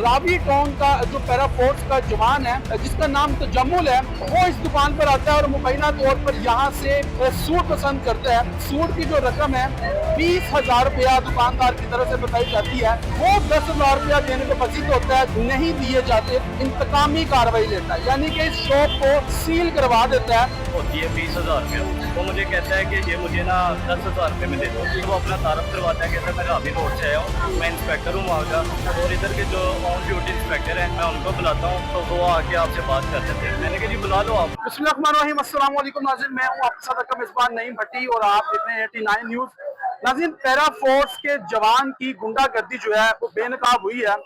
Ravi tone का जो para force का जवान है जिसका नाम तजम्मुल है, वो इस दुकान पर आता है और मुबैना तौर पर यहाँ से सूट पसंद करता है। सूट की जो रकम है 20,000 रुपया दुकानदार की तरफ से बताई जाती है, वो 10,000 रुपया देने को मजीद होता है, नहीं दिए जाते इंतकामी कार्रवाई लेता है, यानी कि इस शॉप को सील करवा देता है। होती है 20,000 रुपये। वो मुझे कहता है कि ये मुझे ना 10,000 रुपये में दे दो। वो अपना तारफ करवाता है, कहता है मैं रावी रोड से आया हूँ, मैं इंस्पेक्टर हूँ वहाँ का, और इधर के जो ऑन ड्यूटी इंस्पेक्टर हैं मैं उनको बुलाता हूँ, तो वो आके आपसे बात करते थे। मैंने कहा जी बुला लो आप। बिस्मिल्लाहिर्रहमानिर्रहीम, अस्सलाम वालेकुम नाज़रीन, मैं हूँ आपके साथ का मेज़बान नईम भट्टी और आप देख रहे हैं 89 न्यूज़। नाज़रीन, पैरा फोर्स के जवान की गुंडागर्दी जो है वो बेनकाब हुई है।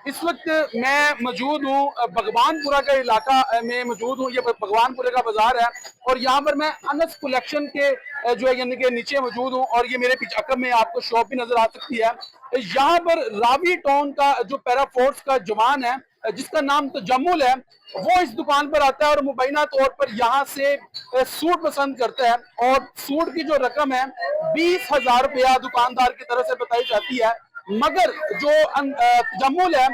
इस वक्त मैं मौजूद हूँ भगवानपुरा का इलाका में मौजूद हूँ। ये भगवानपुरे का बाजार है और यहाँ पर मैं अनस कलेक्शन के जो है यानी कि नीचे मौजूद हूँ और ये मेरे पीछे अकब में आपको शॉप भी नजर आ सकती है। यहाँ पर रावी टोन का जो पैरा फोर्स का जवान है जिसका नाम तजम्मुल है, वो इस दुकान पर आता है और मुबैना तौर पर यहाँ से सूट पसंद करता है और सूट की जो रकम है 20,000 रुपया दुकानदार की तरफ से बताई जाती है, मगर जो तजम्मुल है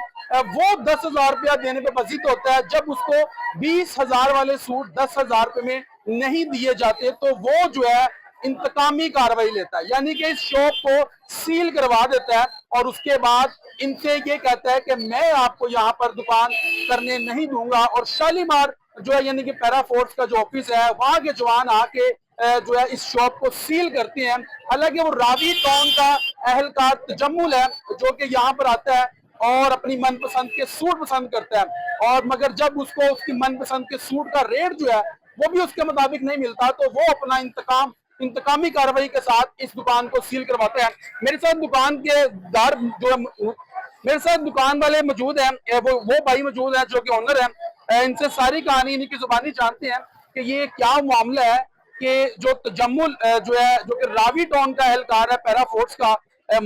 वो 10,000 रुपया देने पे मजीद होता है। जब उसको 20,000 वाले सूट 10,000 रुपये में नहीं दिए जाते तो वो जो है इंतकामी कार्रवाई लेता है, यानी कि इस शॉप को सील करवा देता है और उसके बाद इनसे ये कहता है कि मैं आपको यहाँ पर दुकान करने नहीं दूंगा। और शालीमार जो है यानी कि पैरा फोर्स का जो ऑफिस है वहां के जवान आके जो है इस शॉप को सील करते हैं। हालांकि वो रावी टाउन का अहलकार तजम्मुल है जो कि यहाँ पर आता है और अपनी मनपसंद के सूट पसंद करता है, और मगर जब उसको उसकी मनपसंद के सूट का रेट जो है वो भी उसके मुताबिक नहीं मिलता तो वो अपना इंतकामी कार्रवाई के साथ इस दुकान को सील करवाते हैं। मेरे साथ दुकान के दार जो मेरे साथ दुकान वाले मौजूद हैं, वो भाई मौजूद हैं जो कि ओनर हैं। इनसे सारी कहानी इनकी जुबानी जानते हैं कि ये क्या मामला है कि जो तजम्मुल जो है जो कि रावी टाउन का एहलकार है पैरा फोर्स का,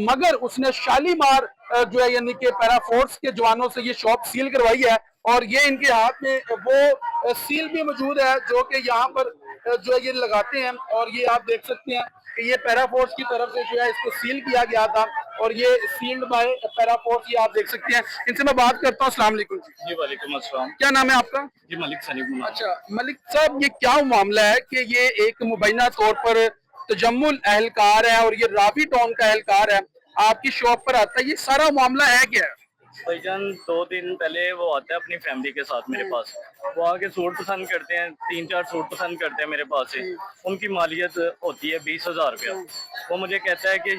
मगर उसने शालीमार जो है यानी कि पैरा फोर्स के जवानों से ये शॉप सील करवाई है और ये इनके हाथ में वो सील भी मौजूद है जो कि यहाँ पर जो है ये लगाते हैं। और ये आप देख सकते हैं कि ये पैरा फोर्स की तरफ से जो है इसको सील किया गया था और ये सील्ड बाय पैरा फोर्स, ये आप देख सकते हैं। इनसे मैं बात करता हूँ। अस्सलाम वालेकुम जी वालेकुम अस्सलाम। क्या नाम है आपका? जी मलिक सलीम। अच्छा मलिक साहब, ये क्या मामला है कि ये एक मुबैना तौर पर तजम्मुल अहलकार है और ये रावी टाउन का अहलकार है, आपकी शॉप पर आता है, ये सारा मामला है क्या है? भाईजान 2 दिन पहले वो आता है अपनी फैमिली के साथ मेरे पास, वो आके सूट पसंद करते हैं, 3-4 सूट पसंद करते हैं मेरे पास से। उनकी मालियत होती है 20,000 रुपया। वो मुझे कहता है कि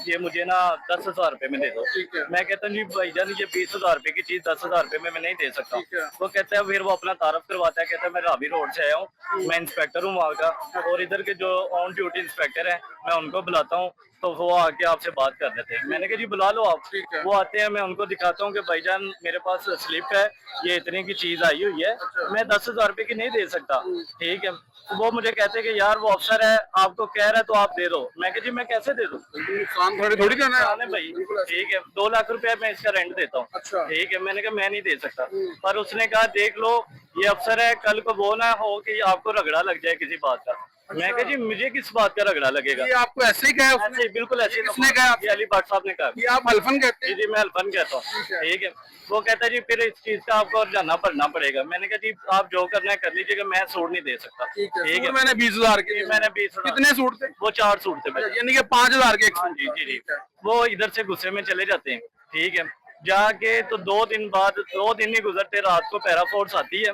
ये मुझे ना 10,000 रुपये में दे दो। मैं कहता हूँ जी भाईजान ये 20,000 रुपये की चीज 10,000 रुपये में मैं नहीं दे सकता। वो कहता है, फिर वो अपना तारफ करवाता है, कहता है मैं रावी रोड से आया हूँ, मैं इंस्पेक्टर हूँ वहाँ का, और इधर के जो ऑन ड्यूटी इंस्पेक्टर हैं मैं उनको बुलाता हूँ, तो वो आके आपसे बात कर देते हैं। मैंने कहा जी बुला लो आप। वो आते हैं, मैं उनको दिखाता हूँ कि भाईजान मेरे पास स्लिप है, ये इतने की चीज आई हुई है, मैं 10,000 रुपये की नहीं दे सकता। ठीक है, तो वो मुझे कहते हैं कि यार वो अफसर है आपको कह रहा है तो आप दे दो। मैं कहा जी मैं कैसे दे दूँ, नुकसान थोड़ी करना है भाई। ठीक है, 2 लाख रुपया मैं इसका रेंट देता हूँ। ठीक है, मैंने कहा मैं नहीं दे सकता, पर उसने कहा देख लो ये अफसर है, कल को वो ना हो कि आपको रगड़ा लग जाए किसी बात का। मैं कहा जी मुझे किस बात का रगड़ा लगेगा? ये आपको ऐसे ही कहा उसने? बिल्कुल ऐसे ही किसने कहा? अली भट्ट साहब ने कहा। ये आप हल्फन कहते हैं? जी मैं हल्फन कहता हूँ। ठीक है, वो कहता है जी फिर इस चीज का आपको जाना पड़ना पड़ेगा। मैंने कहा जी आप जो करना है कर लीजिएगा, मैं सूट नहीं दे सकता। ठीक है, मैंने 20,000 के मैंने 20,000। कितने सूट थे? वो 4 सूट थे यानी कि 5,000 के? हाँ जी जी जी। वो इधर से गुस्से में चले जाते हैं। ठीक है, जाके तो 2 दिन बाद 2 दिन ही गुजरते, रात को पैरा फोर्स आती है,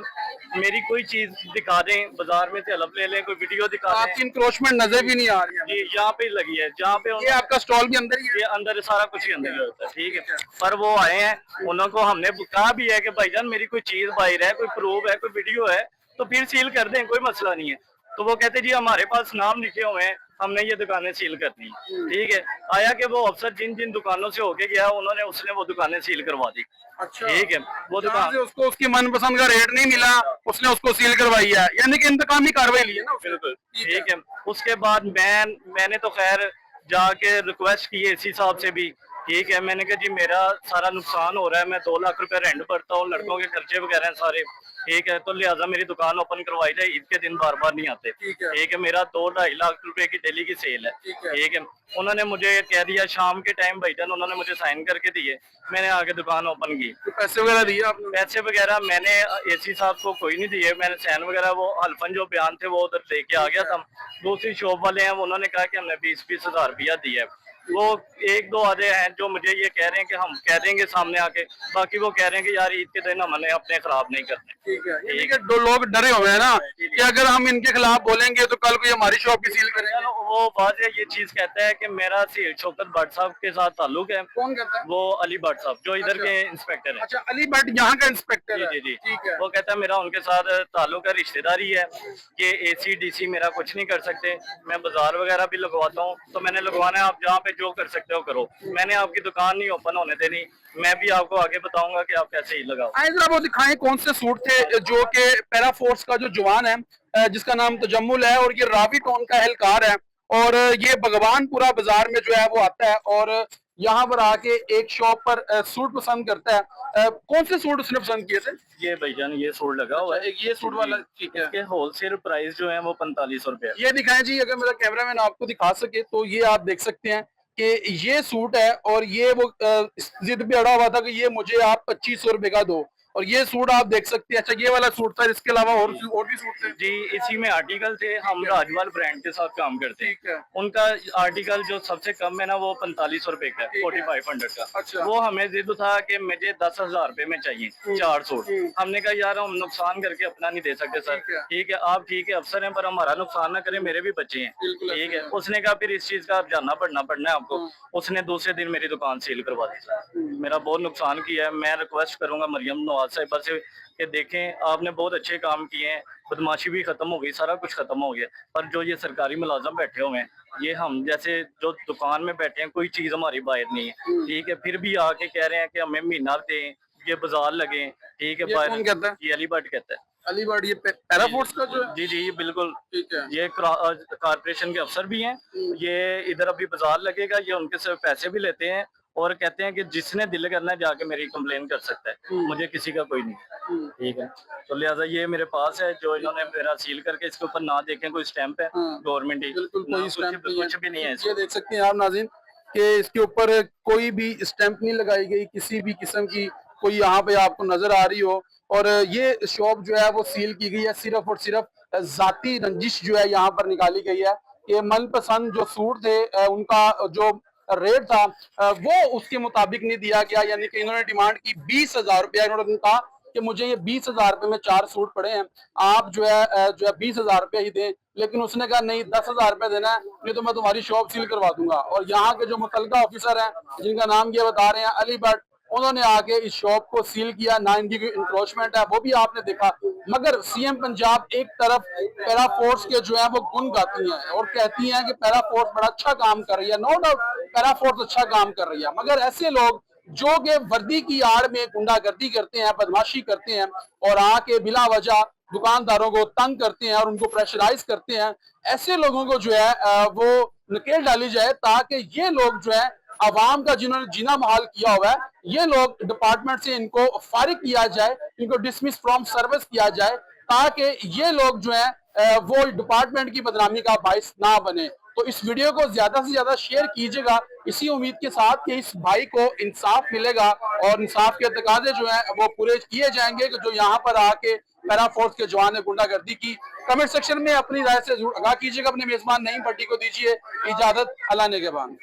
मेरी कोई चीज दिखा दें, बाजार में से हलफ ले लें, कोई वीडियो दिखा दें। आपकी इंक्रोचमेंट नजर भी नहीं आ रही है जी यहाँ पे लगी है, जहाँ पे ये आपका स्टॉल भी अंदर ही है? ये अंदर सारा कुछ ही अंदर ही होता है। ठीक है, पर वो आए हैं, उनको हमने कहा भी है कि भाईजान मेरी कोई चीज बाहर है, कोई प्रूफ है, कोई वीडियो है तो फिर सील कर दें, कोई मसला नहीं है। तो वो कहते जी हमारे पास नाम लिखे हुए हैं, हमने ये दुकानें सील करनी है। ठीक है, आया कि वो अफसर जिन जिन दुकानों से होके गया उसने वो दुकानें सील करवा दी। अच्छा। ठीक है, वो दुकान उसको उसकी मनपसंद का रेट नहीं मिला, उसने उसको सील करवाई है, यानी कि इंतकामी कार्रवाई ली है ना? बिल्कुल ठीक है। उसके बाद मैंने तो खैर जाके रिक्वेस्ट की एसी साहब से भी ठीक है। मैंने कहा जी मेरा सारा नुकसान हो रहा है, मैं 2 लाख रुपए रेंट भरता हूँ, लड़कों के खर्चे वगैरह हैं सारे, ठीक है, तो लिहाजा मेरी दुकान ओपन करवाई जाए, ईद के दिन बार बार नहीं आते, ठीक है। मेरा 2-2.5 लाख रुपए की डेली की सेल है, ठीक है। उन्होंने मुझे कह दिया शाम के टाइम भाईजान, उन्होंने मुझे साइन करके दिए, मैंने आगे दुकान ओपन की। तो पैसे वगैरह दिए आपने? पैसे वगैरह मैंने एसी साहब को कोई नहीं दिए, मैंने साइन वगैरह वो हल्फन जो बयान थे वो उधर लेके आ गया था। दूसरी शॉप वाले हैं, उन्होंने कहा कि हमने 20-20 हजार रुपया दिया है। वो 1-2 आधे हैं जो मुझे ये कह रहे हैं कि हम कह देंगे सामने आके, बाकी वो कह रहे हैं कि यार ईद के दिन हमने अपने खराब नहीं करने। ठीक है, ये देखिए दो लोग डरे हुए हैं ना कि अगर हम इनके खिलाफ बोलेंगे तो कल को ये हमारी शॉप भी सील करेंगे। चलो, वो बात है, ये चीज कहता है कि मेरा सील शौकत भट्ट साहब के साथ ताल्लुक है। कौन कहता है? वो अली भट्ट साहब जो इधर के इंस्पेक्टर है। अच्छा, अली भट्ट यहाँ का इंस्पेक्टर जी है। जी जी, ठीक है। वो कहता है मेरा उनके साथ ताल्लुक है, रिश्तेदारी है, ये एसी डीसी मेरा कुछ नहीं कर सकते, मैं बाजार वगैरह भी लगवाता हूँ, तो मैंने लगवाना है, आप जहाँ पे जो कर सकते हो करो, मैंने आपकी दुकान नहीं ओपन होने देनी, मैं भी आपको आगे बताऊंगा कि आप कैसे ही लगाओ। आए जरा वो दिखाएं कौन से सूट थे जो कि पैरा फोर्स का जो जवान है जिसका नाम तजम्मुल है और ये रावी टोन का एहलकार है और ये भगवानपुरा बाजार में जो है वो आता है और यहाँ पर आके एक शॉप पर सूट पसंद करता है। कौन से सूट उसने पसंद किए थे? ये भाईजान ये सूट लगा हुआ है, एक ये सूट वाला, ठीक है। इसके होलसेल प्राइस जो है वो 4500 रुपए है। ये दिखाएं जी, अगर मेरा कैमरामैन आपको दिखा सके तो ये आप देख सकते हैं कि ये सूट है और ये वो जिद पे अड़ा हुआ था कि ये मुझे आप 2500 रुपए का दो और ये सूट आप देख सकते हैं। अच्छा, ये वाला सूट था, इसके अलावा और भी सूट थे जी, इसी में आर्टिकल थे, हम राजवाल ब्रांड के साथ काम करते ठीक है। हैं। उनका आर्टिकल जो सबसे कम है ना वो 4500 रुपए का है, 4500 का। अच्छा। वो हमें जिद था कि मुझे 10,000 रुपए में चाहिए 4 सूट। हमने कहा यार हम नुकसान करके अपना नहीं दे सकते सर, ठीक है, आप ठीक है अफसर हैं पर हमारा नुकसान ना करें, मेरे भी बच्चे हैं, ठीक है। उसने कहा फिर इस चीज का जानना पड़ना है आपको। उसने दूसरे दिन मेरी दुकान सील करवा दी सर, मेरा बहुत नुकसान किया है। मैं रिक्वेस्ट करूंगा मरियम नवाज साहिबा से कि देखें आपने बहुत अच्छे काम किए हैं, बदमाशी भी खत्म हो गई, सारा कुछ खत्म हो गया, पर जो ये सरकारी मुलाजम बैठे हुए हैं, ये हम जैसे जो दुकान में बैठे हैं कोई चीज हमारी बाहर नहीं है, ठीक है, फिर भी आके कह रहे हैं कि हमें महीना दें, ये बाजार लगे, ठीक है। कौन कहता है? ये अली भट्ट कहता है। अली भट्ट ये पैरा फोर्स का जो है? जी जी बिल्कुल, ठीक है। ये कारपोरेशन के अफसर भी हैं, ये इधर अभी बाजार लगेगा, ये उनके से पैसे भी लेते हैं और कहते हैं कि जिसने दिल करना है जाके मेरी कंप्लेन कर सकता है, मुझे किसी का कोई नहीं, ठीक है। तो लिहाजा ये मेरे पास है जो इन्होंने मेरा सील करके, इसके ऊपर ना देखें कोई स्टैंप है गवर्नमेंट ही, बिल्कुल कोई स्टैंप कुछ भी नहीं है। ये देख सकते हैं आप नाज़रीन कि इसके ऊपर कोई भी स्टैंप नहीं लगाई गई किसी भी किस्म की, कोई यहाँ पे आपको नजर आ रही हो। और ये शॉप जो है वो सील की गई है सिर्फ और सिर्फ जाती रंजिश जो है यहाँ पर निकाली गई है कि मनपसंद जो सूट थे उनका जो रेट था वो उसके मुताबिक नहीं दिया गया, यानी कि इन्होंने डिमांड की 20,000 रुपया। इन्होंने कहा कि मुझे ये 20,000 रुपए में 4 सूट पड़े हैं, आप जो है 20,000 रुपया ही दें। लेकिन उसने कहा नहीं, 10,000 रुपया देना है, नहीं तो मैं तुम्हारी शॉप सील करवा दूंगा। और यहाँ के जो मुतलका ऑफिसर हैं जिनका नाम ये बता रहे हैं अली भट्ट, उन्होंने आके इस शॉप को सील किया, ना इनकी इंक्रोचमेंट है वो भी आपने देखा। मगर सीएम पंजाब एक तरफ पैरा फोर्स के जो है वो गुण गाती हैं और कहती हैं कि पैरा फोर्स बड़ा अच्छा काम कर रही है, नो डाउट पैरा फोर्स अच्छा काम कर रही है, मगर ऐसे लोग जो कि वर्दी की आड़ में गुंडागर्दी करते हैं, बदमाशी करते हैं और आके बिला वजह दुकानदारों को तंग करते हैं और उनको प्रेशराइज करते हैं, ऐसे लोगों को जो है वो नकेल डाली जाए ताकि ये लोग जो है आवाम का जिन्होंने जीना महाल किया हुआ है, ये लोग डिपार्टमेंट से इनको फारिग किया जाए, इनको डिसमिस फ्रॉम सर्विस किया जाए ताकि ये लोग जो है वो डिपार्टमेंट की बदनामी का बाइस ना बने। तो इस वीडियो को ज्यादा से ज्यादा शेयर कीजिएगा इसी उम्मीद के साथ कि इस भाई को इंसाफ मिलेगा और इंसाफ के तकाजे जो है वो पूरे किए जाएंगे कि जो यहाँ पर आके पैरा फोर्स के जवान ने गुंडागर्दी की। कमेंट सेक्शन में अपनी राय से जरूर आगाह कीजिएगा। अपने मेजबान नईम भट्टी को दीजिए इजाजत। अल्लाह ने के बाद।